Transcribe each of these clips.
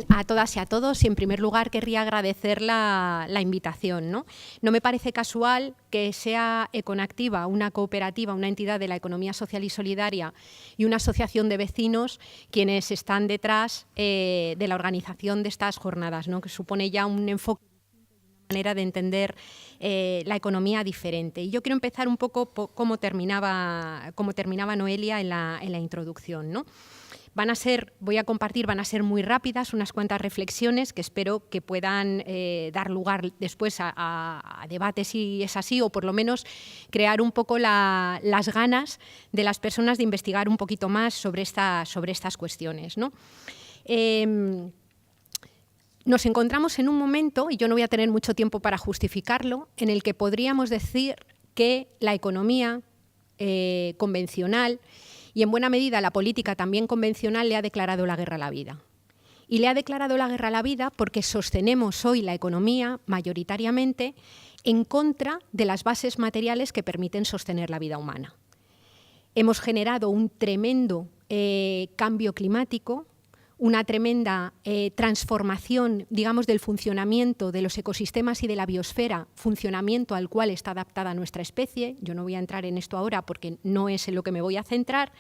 a todas y a todos, y en primer lugar querría agradecer la invitación, ¿no? No me parece casual que sea Econactiva, una cooperativa, una entidad de la economía social y solidaria, y una asociación de vecinos quienes están detrás de la organización de estas jornadas, ¿no? Que supone ya un enfoque, una manera de entender la economía diferente. Y yo quiero empezar un poco como terminaba Noelia en la introducción, ¿no? Voy a compartir, van a ser muy rápidas, unas cuantas reflexiones que espero que puedan dar lugar después a debates si es así, o por lo menos crear un poco las ganas de las personas de investigar un poquito más sobre estas cuestiones, ¿no? Nos encontramos en un momento, y yo no voy a tener mucho tiempo para justificarlo, en el que podríamos decir que la economía convencional y en buena medida la política también convencional le ha declarado la guerra a la vida. Y le ha declarado la guerra a la vida porque sostenemos hoy la economía mayoritariamente en contra de las bases materiales que permiten sostener la vida humana. Hemos generado un tremendo cambio climático, una tremenda transformación, digamos, del funcionamiento de los ecosistemas y de la biosfera, funcionamiento al cual está adaptada nuestra especie. Yo no voy a entrar en esto ahora porque no es en lo que me voy a centrar,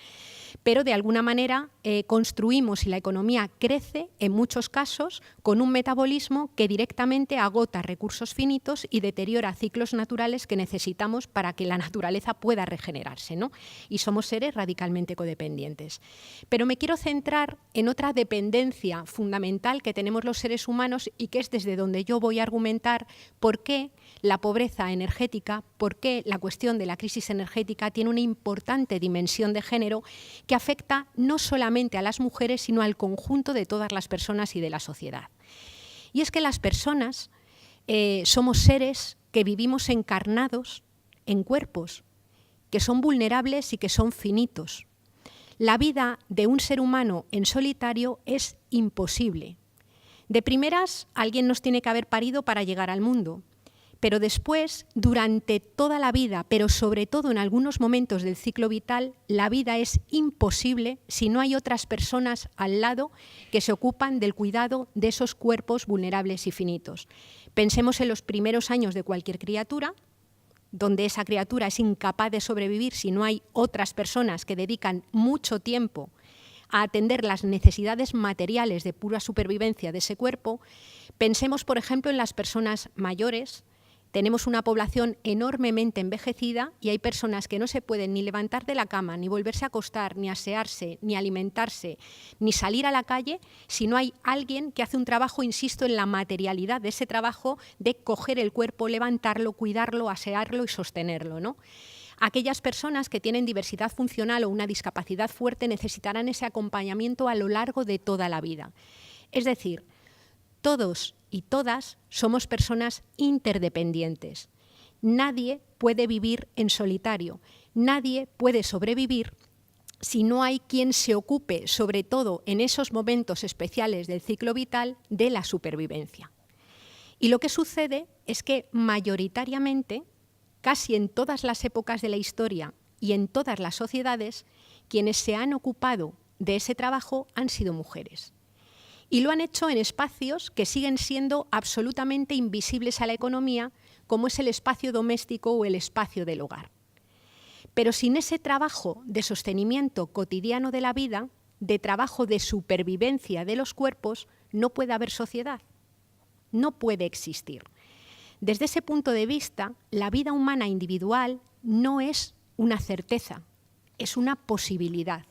pero de alguna manera construimos y la economía crece, en muchos casos, con un metabolismo que directamente agota recursos finitos y deteriora ciclos naturales que necesitamos para que la naturaleza pueda regenerarse, ¿no? Y somos seres radicalmente codependientes. Pero me quiero centrar en otra dependencia fundamental que tenemos los seres humanos y que es desde donde yo voy a argumentar por qué la pobreza energética, por qué la cuestión de la crisis energética tiene una importante dimensión de género que afecta no solamente a las mujeres, sino al conjunto de todas las personas y de la sociedad. Y es que las personas somos seres que vivimos encarnados en cuerpos que son vulnerables y que son finitos. La vida de un ser humano en solitario es imposible. De primeras, alguien nos tiene que haber parido para llegar al mundo. Pero después, durante toda la vida, pero sobre todo en algunos momentos del ciclo vital, la vida es imposible si no hay otras personas al lado que se ocupan del cuidado de esos cuerpos vulnerables y finitos. Pensemos en los primeros años de cualquier criatura, donde esa criatura es incapaz de sobrevivir si no hay otras personas que dedican mucho tiempo a atender las necesidades materiales de pura supervivencia de ese cuerpo. Pensemos, por ejemplo, en las personas mayores. Tenemos una población enormemente envejecida y hay personas que no se pueden ni levantar de la cama, ni volverse a acostar, ni asearse, ni alimentarse, ni salir a la calle si no hay alguien que hace un trabajo, insisto, en la materialidad de ese trabajo de coger el cuerpo, levantarlo, cuidarlo, asearlo y sostenerlo, ¿no? Aquellas personas que tienen diversidad funcional o una discapacidad fuerte necesitarán ese acompañamiento a lo largo de toda la vida. Es decir, todos y todas somos personas interdependientes. Nadie puede vivir en solitario, nadie puede sobrevivir si no hay quien se ocupe, sobre todo en esos momentos especiales del ciclo vital, de la supervivencia. Y lo que sucede es que mayoritariamente, casi en todas las épocas de la historia y en todas las sociedades, quienes se han ocupado de ese trabajo han sido mujeres. Y lo han hecho en espacios que siguen siendo absolutamente invisibles a la economía, como es el espacio doméstico o el espacio del hogar. Pero sin ese trabajo de sostenimiento cotidiano de la vida, de trabajo de supervivencia de los cuerpos, no puede haber sociedad, no puede existir. Desde ese punto de vista, la vida humana individual no es una certeza, es una posibilidad.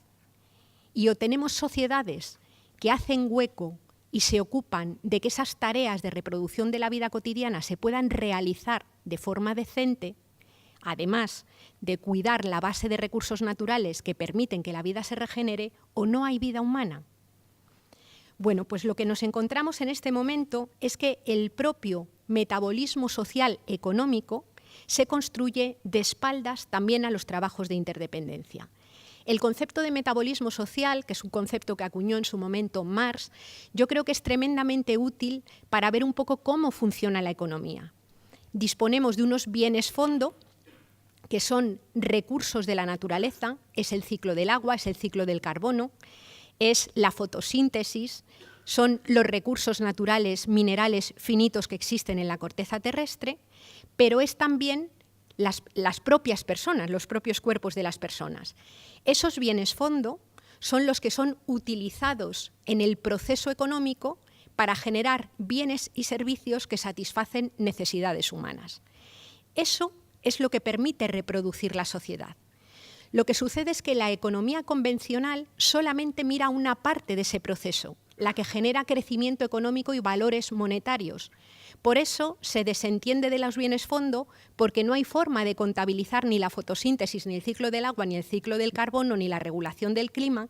Y o tenemos sociedades que hacen hueco y se ocupan de que esas tareas de reproducción de la vida cotidiana se puedan realizar de forma decente, además de cuidar la base de recursos naturales que permiten que la vida se regenere, o no hay vida humana. Bueno, pues lo que nos encontramos en este momento es que el propio metabolismo social económico se construye de espaldas también a los trabajos de interdependencia. El concepto de metabolismo social, que es un concepto que acuñó en su momento Marx, yo creo que es tremendamente útil para ver un poco cómo funciona la economía. Disponemos de unos bienes fondo, que son recursos de la naturaleza, es el ciclo del agua, es el ciclo del carbono, es la fotosíntesis, son los recursos naturales, minerales finitos que existen en la corteza terrestre, pero es también las propias personas, los propios cuerpos de las personas. Esos bienes fondo son los que son utilizados en el proceso económico para generar bienes y servicios que satisfacen necesidades humanas. Eso es lo que permite reproducir la sociedad. Lo que sucede es que la economía convencional solamente mira una parte de ese proceso, la que genera crecimiento económico y valores monetarios. Por eso se desentiende de los bienes fondo, porque no hay forma de contabilizar ni la fotosíntesis, ni el ciclo del agua, ni el ciclo del carbono, ni la regulación del clima,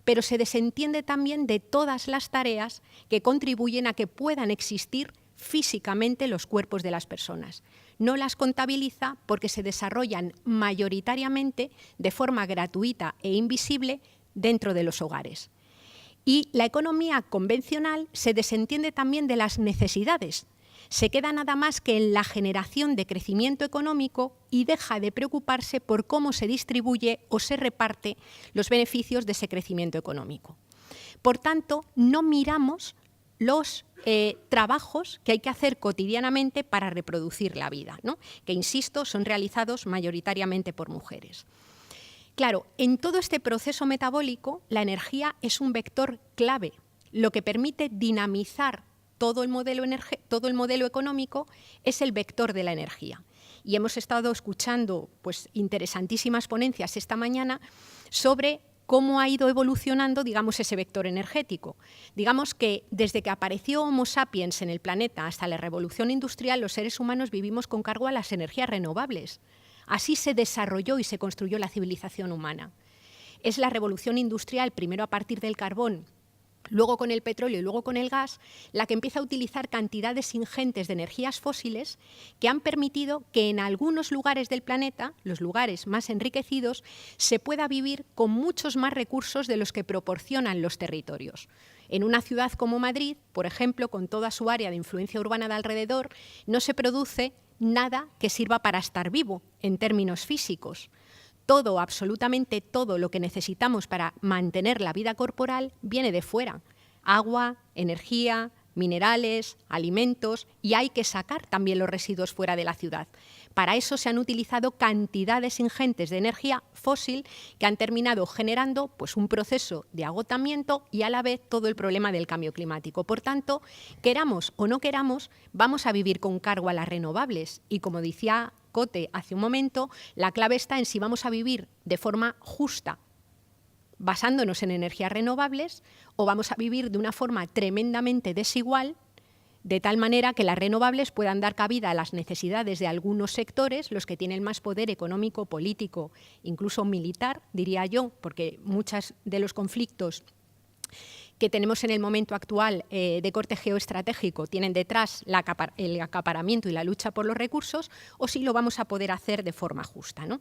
pero se desentiende también de todas las tareas que contribuyen a que puedan existir físicamente los cuerpos de las personas. No las contabiliza porque se desarrollan mayoritariamente de forma gratuita e invisible dentro de los hogares. Y la economía convencional se desentiende también de las necesidades. Se queda nada más que en la generación de crecimiento económico y deja de preocuparse por cómo se distribuye o se reparte los beneficios de ese crecimiento económico. Por tanto, no miramos los trabajos que hay que hacer cotidianamente para reproducir la vida, ¿no? Que, insisto, son realizados mayoritariamente por mujeres. Claro, en todo este proceso metabólico, la energía es un vector clave, lo que permite dinamizar todo el modelo económico es el vector de la energía. Y hemos estado escuchando pues, interesantísimas ponencias esta mañana sobre cómo ha ido evolucionando, digamos, ese vector energético. Digamos que desde que apareció Homo sapiens en el planeta hasta la revolución industrial, los seres humanos vivimos con cargo a las energías renovables. Así se desarrolló y se construyó la civilización humana. Es la revolución industrial, primero a partir del carbón, luego con el petróleo y luego con el gas, la que empieza a utilizar cantidades ingentes de energías fósiles que han permitido que en algunos lugares del planeta, los lugares más enriquecidos, se pueda vivir con muchos más recursos de los que proporcionan los territorios. En una ciudad como Madrid, por ejemplo, con toda su área de influencia urbana de alrededor, no se produce nada que sirva para estar vivo en términos físicos. Todo, absolutamente todo lo que necesitamos para mantener la vida corporal viene de fuera. Agua, energía, minerales, alimentos, y hay que sacar también los residuos fuera de la ciudad. Para eso se han utilizado cantidades ingentes de energía fósil que han terminado generando pues, un proceso de agotamiento y a la vez todo el problema del cambio climático. Por tanto, queramos o no queramos, vamos a vivir con cargo a las renovables y, como decía Cote hace un momento, la clave está en si vamos a vivir de forma justa, basándonos en energías renovables, o vamos a vivir de una forma tremendamente desigual, de tal manera que las renovables puedan dar cabida a las necesidades de algunos sectores, los que tienen más poder económico, político, incluso militar, diría yo, porque muchos de los conflictos que tenemos en el momento actual de corte geoestratégico tienen detrás el acaparamiento y la lucha por los recursos, o si lo vamos a poder hacer de forma justa, ¿no?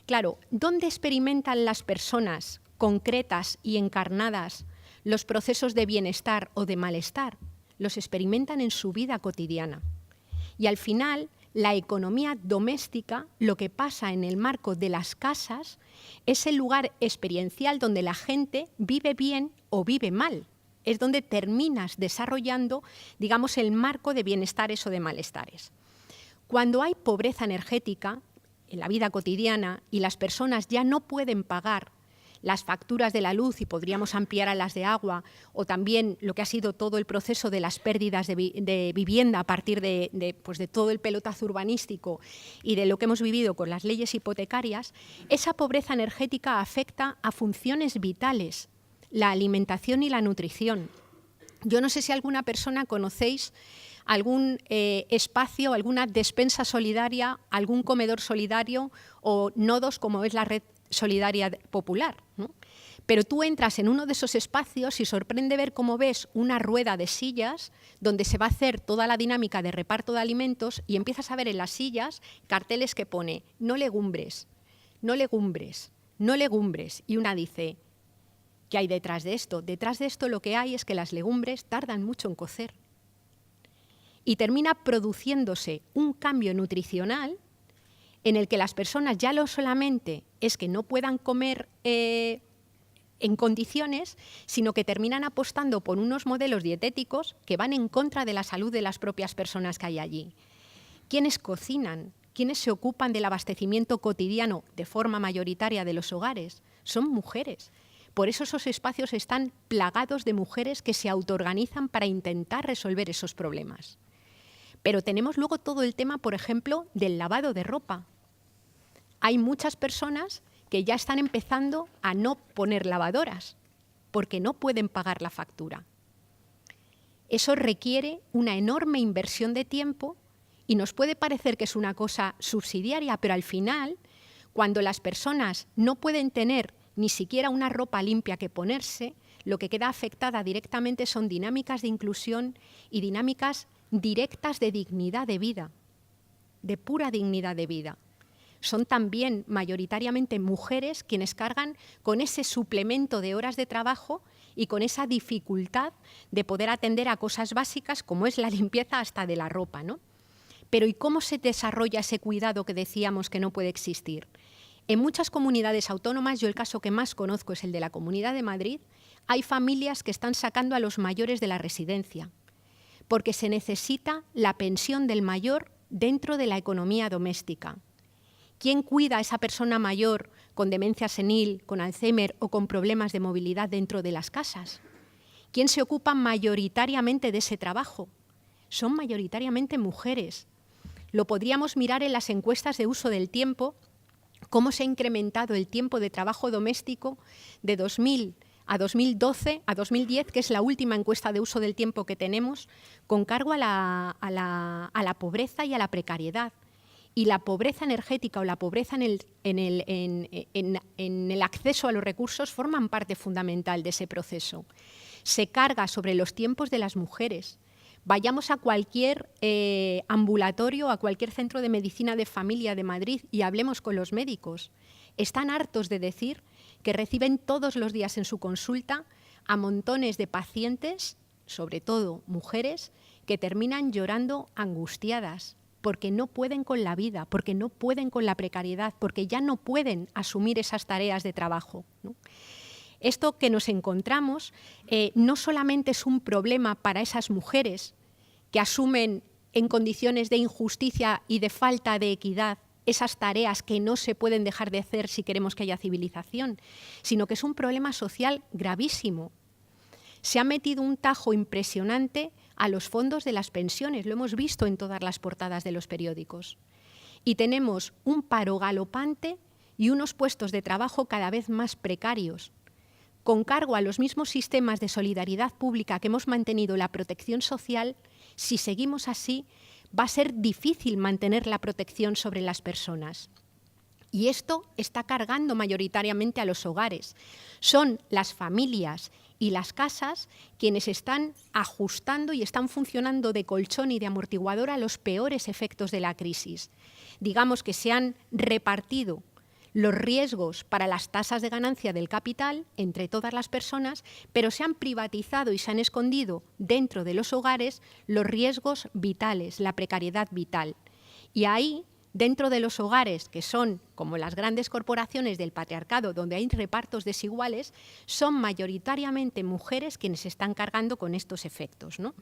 Claro, ¿dónde experimentan las personas concretas y encarnadas los procesos de bienestar o de malestar? Los experimentan en su vida cotidiana. Y al final, la economía doméstica, lo que pasa en el marco de las casas, es el lugar experiencial donde la gente vive bien o vive mal. Es donde terminas desarrollando, digamos, el marco de bienestares o de malestares. Cuando hay pobreza energética en la vida cotidiana y las personas ya no pueden pagar las facturas de la luz, y podríamos ampliar a las de agua, o también lo que ha sido todo el proceso de las pérdidas de vivienda a partir de todo el pelotazo urbanístico y de lo que hemos vivido con las leyes hipotecarias, esa pobreza energética afecta a funciones vitales, la alimentación y la nutrición. Yo no sé si alguna persona conocéis algún espacio, alguna despensa solidaria, algún comedor solidario o nodos como es la red solidaria popular, ¿no? Pero tú entras en uno de esos espacios y sorprende ver cómo ves una rueda de sillas donde se va a hacer toda la dinámica de reparto de alimentos y empiezas a ver en las sillas carteles que pone no legumbres, no legumbres, no legumbres. Y una dice, ¿qué hay detrás de esto? Detrás de esto lo que hay es que las legumbres tardan mucho en cocer. Y termina produciéndose un cambio nutricional en el que las personas ya no solamente es que no puedan comer en condiciones, sino que terminan apostando por unos modelos dietéticos que van en contra de la salud de las propias personas que hay allí. ¿Quiénes cocinan? ¿Quiénes se ocupan del abastecimiento cotidiano de forma mayoritaria de los hogares? Son mujeres. Por eso esos espacios están plagados de mujeres que se autoorganizan para intentar resolver esos problemas. Pero tenemos luego todo el tema, por ejemplo, del lavado de ropa. Hay muchas personas que ya están empezando a no poner lavadoras porque no pueden pagar la factura. Eso requiere una enorme inversión de tiempo y nos puede parecer que es una cosa subsidiaria, pero al final, cuando las personas no pueden tener ni siquiera una ropa limpia que ponerse, lo que queda afectada directamente son dinámicas de inclusión y dinámicas directas de dignidad de vida, de pura dignidad de vida. Son también mayoritariamente mujeres quienes cargan con ese suplemento de horas de trabajo y con esa dificultad de poder atender a cosas básicas como es la limpieza hasta de la ropa, ¿no? Pero ¿y cómo se desarrolla ese cuidado que decíamos que no puede existir? En muchas comunidades autónomas, yo el caso que más conozco es el de la Comunidad de Madrid, hay familias que están sacando a los mayores de la residencia, porque se necesita la pensión del mayor dentro de la economía doméstica. ¿Quién cuida a esa persona mayor con demencia senil, con Alzheimer o con problemas de movilidad dentro de las casas? ¿Quién se ocupa mayoritariamente de ese trabajo? Son mayoritariamente mujeres. Lo podríamos mirar en las encuestas de uso del tiempo, cómo se ha incrementado el tiempo de trabajo doméstico de 2000 a 2012, a 2010, que es la última encuesta de uso del tiempo que tenemos, con cargo a la pobreza y a la precariedad. Y la pobreza energética o la pobreza en el acceso a los recursos forman parte fundamental de ese proceso. Se carga sobre los tiempos de las mujeres. Vayamos a cualquier ambulatorio, a cualquier centro de medicina de familia de Madrid y hablemos con los médicos. Están hartos de decir que reciben todos los días en su consulta a montones de pacientes, sobre todo mujeres, que terminan llorando angustiadas porque no pueden con la vida, porque no pueden con la precariedad, porque ya no pueden asumir esas tareas de trabajo, ¿no? Esto que nos encontramos no solamente es un problema para esas mujeres que asumen en condiciones de injusticia y de falta de equidad esas tareas que no se pueden dejar de hacer si queremos que haya civilización, sino que es un problema social gravísimo. Se ha metido un tajo impresionante a los fondos de las pensiones, lo hemos visto en todas las portadas de los periódicos. Y tenemos un paro galopante y unos puestos de trabajo cada vez más precarios, con cargo a los mismos sistemas de solidaridad pública que hemos mantenido la protección social. Si seguimos así, va a ser difícil mantener la protección sobre las personas. Y esto está cargando mayoritariamente a los hogares. Son las familias y las casas quienes están ajustando y están funcionando de colchón y de amortiguador a los peores efectos de la crisis. Digamos que se han repartido los riesgos para las tasas de ganancia del capital entre todas las personas, pero se han privatizado y se han escondido dentro de los hogares los riesgos vitales, la precariedad vital. Y ahí, dentro de los hogares, que son como las grandes corporaciones del patriarcado, donde hay repartos desiguales, son mayoritariamente mujeres quienes están cargando con estos efectos, ¿no?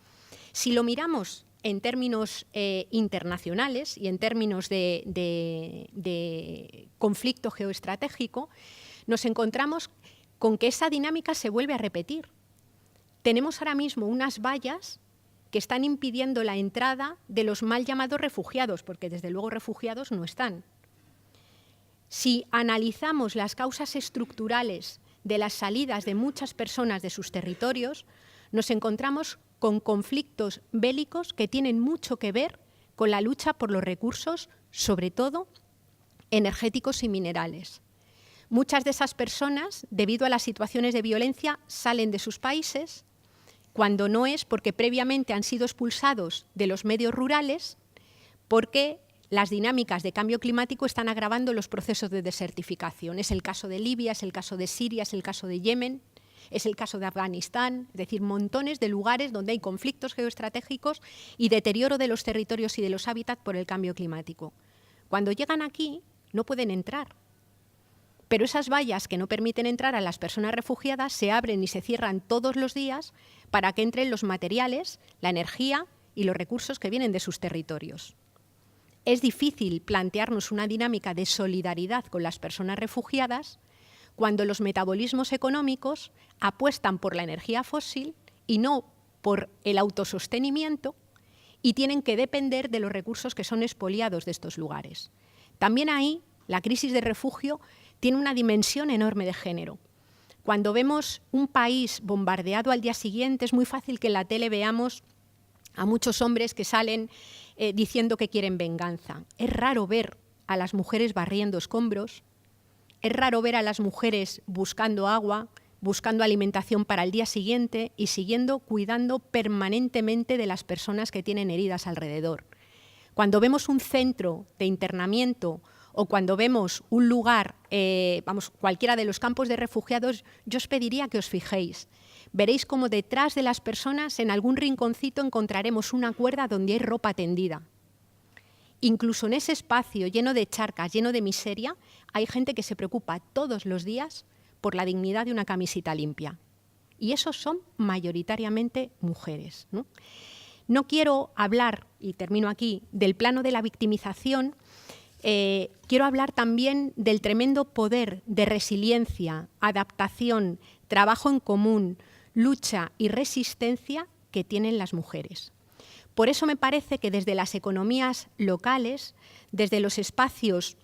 Si lo miramos en términos internacionales y en términos de conflicto geoestratégico, nos encontramos con que esa dinámica se vuelve a repetir. Tenemos ahora mismo unas vallas que están impidiendo la entrada de los mal llamados refugiados, porque desde luego refugiados no están. Si analizamos las causas estructurales de las salidas de muchas personas de sus territorios, nos encontramos con conflictos bélicos que tienen mucho que ver con la lucha por los recursos, sobre todo energéticos y minerales. Muchas de esas personas, debido a las situaciones de violencia, salen de sus países, cuando no es porque previamente han sido expulsados de los medios rurales, porque las dinámicas de cambio climático están agravando los procesos de desertificación. Es el caso de Libia, es el caso de Siria, es el caso de Yemen, es el caso de Afganistán, es decir, montones de lugares donde hay conflictos geoestratégicos y deterioro de los territorios y de los hábitats por el cambio climático. Cuando llegan aquí, no pueden entrar, Pero esas vallas que no permiten entrar a las personas refugiadas se abren y se cierran todos los días para que entren los materiales, la energía y los recursos que vienen de sus territorios. Es difícil plantearnos una dinámica de solidaridad con las personas refugiadas cuando los metabolismos económicos apuestan por la energía fósil y no por el autosostenimiento y tienen que depender de los recursos que son expoliados de estos lugares. También ahí la crisis de refugio tiene una dimensión enorme de género. Cuando vemos un país bombardeado al día siguiente, es muy fácil que en la tele veamos a muchos hombres que salen diciendo que quieren venganza. Es raro ver a las mujeres barriendo escombros, es raro ver a las mujeres buscando agua, buscando alimentación para el día siguiente y cuidando permanentemente de las personas que tienen heridas alrededor. Cuando vemos un centro de internamiento o cuando vemos un lugar, cualquiera de los campos de refugiados, yo os pediría que os fijéis. Veréis cómo detrás de las personas, en algún rinconcito, encontraremos una cuerda donde hay ropa tendida. Incluso en ese espacio lleno de charcas, lleno de miseria, hay gente que se preocupa todos los días por la dignidad de una camiseta limpia. Y esos son mayoritariamente mujeres, ¿no? No quiero hablar, y termino aquí, del plano de la victimización. Quiero hablar también del tremendo poder de resiliencia, adaptación, trabajo en común, lucha y resistencia que tienen las mujeres. Por eso me parece que desde las economías locales, desde los espacios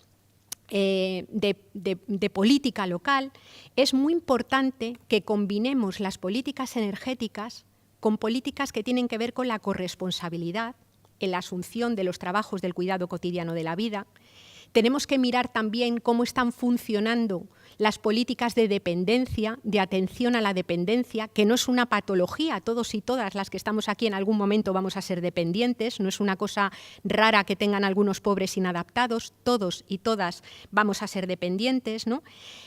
de política local, es muy importante que combinemos las políticas energéticas con políticas que tienen que ver con la corresponsabilidad en la asunción de los trabajos del cuidado cotidiano de la vida. Tenemos que mirar también cómo están funcionando las políticas de dependencia, de atención a la dependencia, que no es una patología. Todos y todas las que estamos aquí en algún momento vamos a ser dependientes, no es una cosa rara que tengan algunos pobres inadaptados, todos y todas vamos a ser dependientes, ¿no?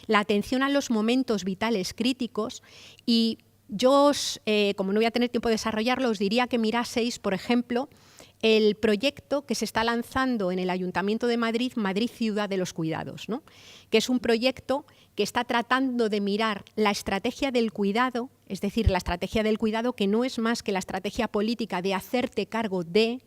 La atención a los momentos vitales críticos. Y yo, como no voy a tener tiempo de desarrollarlo, os diría que miraseis, por ejemplo, el proyecto que se está lanzando en el Ayuntamiento de Madrid, Madrid Ciudad de los Cuidados, ¿no? Que es un proyecto que está tratando de mirar la estrategia del cuidado, es decir, la estrategia del cuidado que no es más que la estrategia política de hacerte cargo de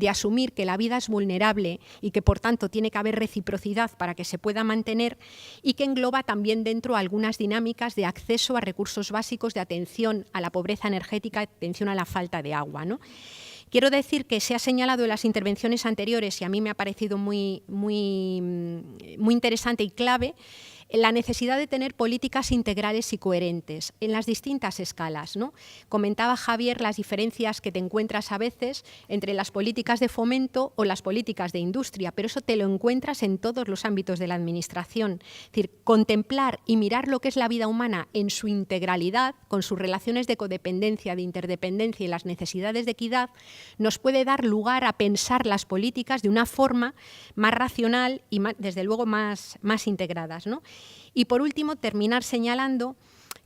asumir que la vida es vulnerable y que por tanto tiene que haber reciprocidad para que se pueda mantener, y que engloba también dentro algunas dinámicas de acceso a recursos básicos, de atención a la pobreza energética, atención a la falta de agua, ¿no? Quiero decir que se ha señalado en las intervenciones anteriores, y a mí me ha parecido muy interesante y clave, la necesidad de tener políticas integrales y coherentes en las distintas escalas, ¿no? Comentaba Javier las diferencias que te encuentras a veces entre las políticas de fomento o las políticas de industria, pero eso te lo encuentras en todos los ámbitos de la administración. Es decir, contemplar y mirar lo que es la vida humana en su integralidad, con sus relaciones de codependencia, de interdependencia y las necesidades de equidad, nos puede dar lugar a pensar las políticas de una forma más racional y, desde luego, más integradas, ¿no? Y, por último, terminar señalando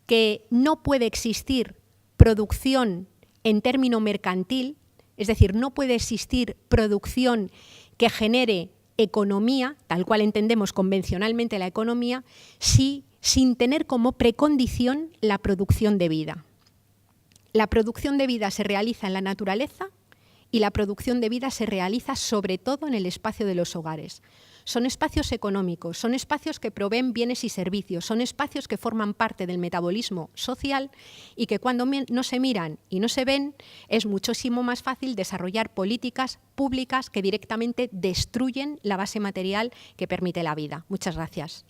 que no puede existir producción en término mercantil, es decir, no puede existir producción que genere economía, tal cual entendemos convencionalmente la economía, sin tener como precondición la producción de vida. La producción de vida se realiza en la naturaleza y la producción de vida se realiza sobre todo en el espacio de los hogares. Son espacios económicos, son espacios que proveen bienes y servicios, son espacios que forman parte del metabolismo social y que cuando no se miran y no se ven es muchísimo más fácil desarrollar políticas públicas que directamente destruyen la base material que permite la vida. Muchas gracias.